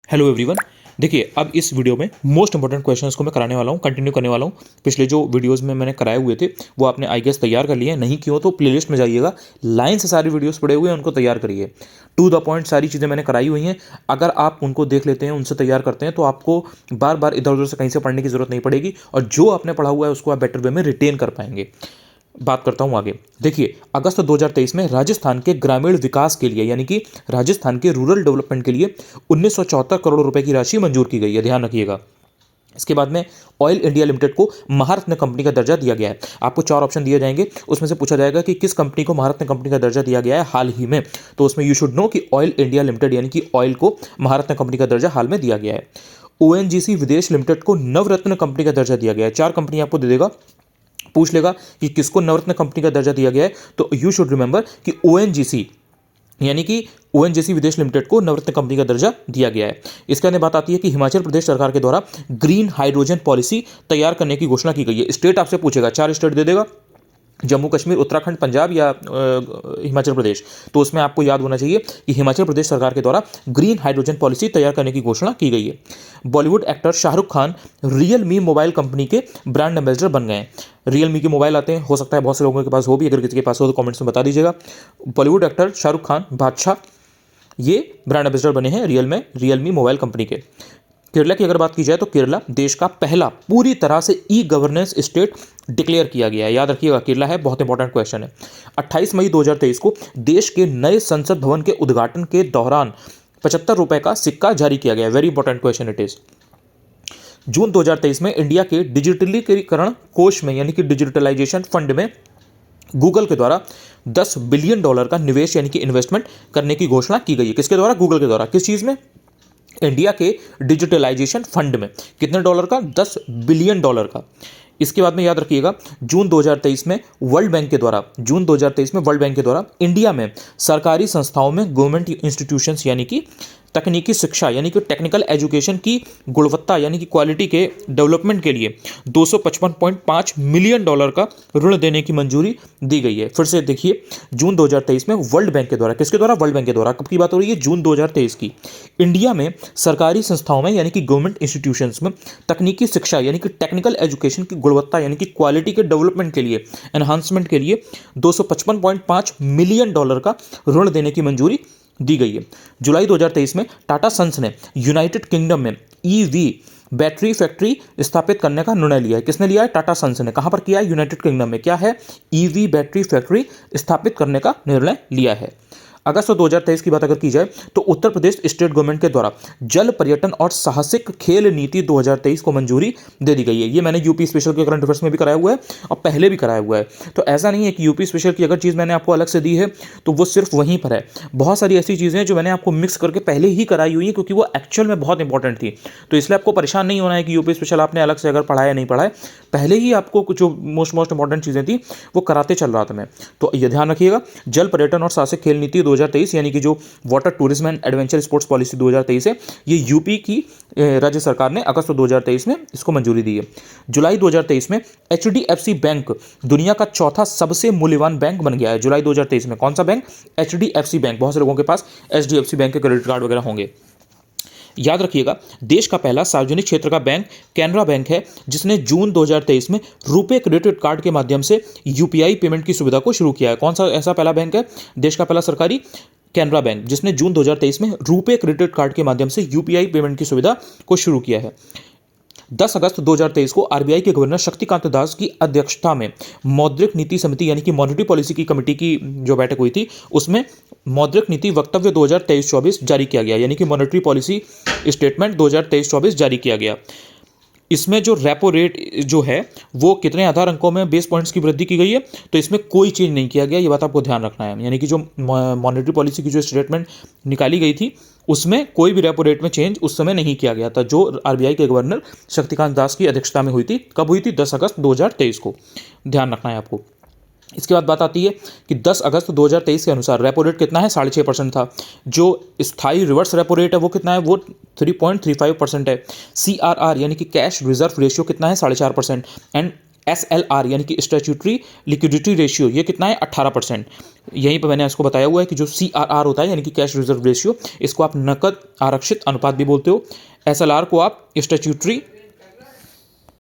Hello everyone. देखिए, अब इस वीडियो में मोस्ट इंपॉर्टेंट क्वेश्चंस को मैं कराने वाला हूँ, कंटिन्यू करने वाला हूँ। पिछले जो वीडियोस में मैंने कराए हुए थे वो आपने आई गेस तैयार कर लिए हैं, नहीं किया तो प्लेलिस्ट में जाइएगा, लाइन से सारे वीडियोस पड़े हुए हैं, उनको तैयार करिए। टू द पॉइंट सारी चीज़ें मैंने कराई हुई हैं। अगर आप उनको देख लेते हैं, उनसे तैयार करते हैं, तो आपको बार बार इधर उधर से कहीं से पढ़ने की जरूरत नहीं पड़ेगी और जो आपने पढ़ा हुआ है उसको आप बेटर वे में रिटेन कर पाएंगे। बात करता हूं आगे। देखिए, अगस्त 2023 में राजस्थान के ग्रामीण विकास के लिए यानी कि राजस्थान के रूरल डेवलपमेंट के लिए 1974 करोड़ रुपए की राशि मंजूर की गई है, ध्यान रखिएगा। इसके बाद में ऑयल इंडिया लिमिटेड को महारत्न कंपनी का दर्जा दिया गया है। आपको 4 ऑप्शन दिए जाएंगे, उसमें से पूछा जाएगा कि किस कंपनी को महारत्न कंपनी का दर्जा दिया गया है हाल ही में। तो उसमें यू शुड नो कि ऑयल इंडिया लिमिटेड यानी कि ऑयल को महारत्न कंपनी का दर्जा हाल में दिया गया है। ओएनजीसी विदेश लिमिटेड को नवरत्न कंपनी का दर्जा दिया गया है। 4 कंपनी आपको दे देगा, पूछ लेगा कि किसको नवरत्न कंपनी का दर्जा दिया गया है, तो यू शुड रिमेंबर कि ओएनजीसी यानी कि ओएनजीसी विदेश लिमिटेड को नवरत्न कंपनी का दर्जा दिया गया है। इसके बाद बात आती है कि हिमाचल प्रदेश सरकार के द्वारा ग्रीन हाइड्रोजन पॉलिसी तैयार करने की घोषणा की गई है। स्टेट आपसे पूछेगा, 4 स्टेट दे देगा, जम्मू कश्मीर, उत्तराखंड, पंजाब या हिमाचल प्रदेश। तो उसमें आपको याद होना चाहिए कि हिमाचल प्रदेश सरकार के द्वारा ग्रीन हाइड्रोजन पॉलिसी तैयार करने की घोषणा की गई है। Bollywood actor Shahrukh Khan real me mobile company के ब्रांड एम्बेसडर बन गए हैं। रियल मी के मोबाइल आते हैं, हो सकता है बहुत से लोगों के पास हो भी, अगर किसी के पास हो तो कमेंट्स में बता दीजिएगा। बॉलीवुड एक्टर शाहरुख खान बादशाह ये ब्रांड एम्बेसडर बने हैं रियल मी मोबाइल कंपनी के। केरला की अगर बात की जाए तो केरला देश का पहला पूरी तरह से ई गवर्नेंस स्टेट डिक्लेयर किया गया है। याद रखिएगा, केरला है, बहुत इंपॉर्टेंट क्वेश्चन है। 28 मई 2023 को देश के नए संसद भवन के उद्घाटन के दौरान 75 रुपए का सिक्का जारी किया गया है। Very important question it is. जून 2023 में इंडिया के डिजिटलीकरण कोष में यानी कि डिजिटलाइजेशन फंड में गूगल के द्वारा $10 बिलियन का निवेश यानी कि इन्वेस्टमेंट करने की घोषणा की गई है। किसके द्वारा? गूगल के द्वारा। किस चीज में? इंडिया के डिजिटलाइजेशन फंड में। कितने डॉलर का? $10 बिलियन का। इसके बाद में याद रखिएगा, जून 2023 में वर्ल्ड बैंक के द्वारा इंडिया में सरकारी संस्थाओं में गवर्नमेंट इंस्टीट्यूशंस यानी कि तकनीकी शिक्षा यानी कि टेक्निकल एजुकेशन की गुणवत्ता यानी कि क्वालिटी के डेवलपमेंट के लिए $255.5 मिलियन का ऋण देने की मंजूरी दी गई है। फिर से देखिए, जून 2023 में वर्ल्ड बैंक के द्वारा, किसके द्वारा? वर्ल्ड बैंक के द्वारा। कब की बात हो रही है? जून 2023 की। इंडिया में सरकारी संस्थाओं में यानी कि गवर्नमेंट इंस्टीट्यूशंस में तकनीकी शिक्षा यानी कि टेक्निकल एजुकेशन की गुणवत्ता यानी कि क्वालिटी के डेवलपमेंट के लिए, एनहांसमेंट के लिए $255.5 मिलियन का ऋण देने की मंजूरी दी गई है। जुलाई 2023 में टाटा सन्स ने यूनाइटेड किंगडम में ईवी बैटरी फैक्ट्री स्थापित करने का निर्णय लिया है। किसने लिया है? टाटा सन्स ने। कहां पर किया है? यूनाइटेड किंगडम में। क्या है? ईवी बैटरी फैक्ट्री स्थापित करने का निर्णय लिया है। अगस्त 2023 की बात अगर की जाए तो उत्तर प्रदेश स्टेट गवर्नमेंट के द्वारा जल पर्यटन और साहसिक खेल नीति 2023 को मंजूरी दे दी गई है। ये मैंने यूपी स्पेशल के करंट अफेयर्स में भी कराया हुआ है और पहले भी कराया हुआ है। तो ऐसा नहीं है कि यूपी स्पेशल की अगर चीज़ मैंने आपको अलग से दी है तो वो सिर्फ वहीं पर है। बहुत सारी ऐसी चीज़ें हैं जो मैंने आपको मिक्स करके पहले ही कराई हुई है क्योंकि वो एक्चुअल में बहुत इंपॉर्टेंट थी। तो इसलिए आपको परेशान नहीं होना है कि यूपी स्पेशल आपने अलग से अगर पढ़ा है नहीं पढ़ा है, पहले ही आपको कुछ जो मोस्ट इंपॉर्टेंट चीज़ें थी वो कराते चल रहा था मैं। तो ये ध्यान रखिएगा, जल पर्यटन और साहसिक खेल नीति 2023 यानी कि जो water tourism and adventure sports policy 2023 है, ये यूपी की राज्य सरकार ने अगस्त 2023 में इसको मंजूरी दी है। जुलाई 2023 में एचडीएफसी बैंक दुनिया का चौथा सबसे मूल्यवान बैंक बन गया है। जुलाई 2023 में कौन सा बैंक? HDFC bank. बहुत से लोगों के पास एचडीएफसी बैंक के क्रेडिट कार्ड वगैरह होंगे। याद रखिएगा, देश का पहला सार्वजनिक क्षेत्र का बैंक कैनरा बैंक है जिसने जून 2023 में रुपे क्रेडिट कार्ड के माध्यम से यूपीआई पेमेंट की सुविधा को शुरू किया है। कौन सा ऐसा पहला बैंक है? देश का पहला सरकारी कैनरा बैंक, जिसने जून 2023 में रुपे क्रेडिट कार्ड के माध्यम से यूपीआई पेमेंट की सुविधा को शुरू किया है। 10 अगस्त 2023 को आरबीआई के गवर्नर शक्तिकांत दास की अध्यक्षता में मौद्रिक नीति समिति यानी कि मॉनेटरी पॉलिसी की कमेटी की जो बैठक हुई थी उसमें मौद्रिक नीति वक्तव्य 2023-24 जारी किया गया यानी कि मॉनेटरी पॉलिसी स्टेटमेंट 2023-24 जारी किया गया। इसमें जो रेपो रेट जो है वो कितने आधार अंकों में बेस पॉइंट्स की वृद्धि की गई है, तो इसमें कोई चेंज नहीं किया गया। ये बात आपको ध्यान रखना है। यानी कि जो मॉनेटरी पॉलिसी की जो स्टेटमेंट निकाली गई थी उसमें कोई भी रेपो रेट में चेंज उस समय नहीं किया गया था, जो आरबीआई के गवर्नर शक्तिकांत दास की अध्यक्षता में हुई थी। कब हुई थी? 10 अगस्त 2023 को। ध्यान रखना है आपको। इसके बाद बात आती है कि 10 अगस्त 2023 के अनुसार रेपो रेट कितना है? 6.5% था। जो स्थायी रिवर्स रेपो रेट है वो कितना है? वो 3.35% है। CRR यानी कि कैश रिजर्व रेशियो कितना है? 4.5%। एंड SLR यानी कि स्टैट्यूटरी लिक्विडिटी रेशियो, ये कितना है 18%। यहीं पर मैंने इसको बताया हुआ है कि जो CRR होता है यानी कि कैश रिजर्व रेशियो, इसको आप नकद आरक्षित अनुपात भी बोलते हो। SLR को आप स्टैट्यूटरी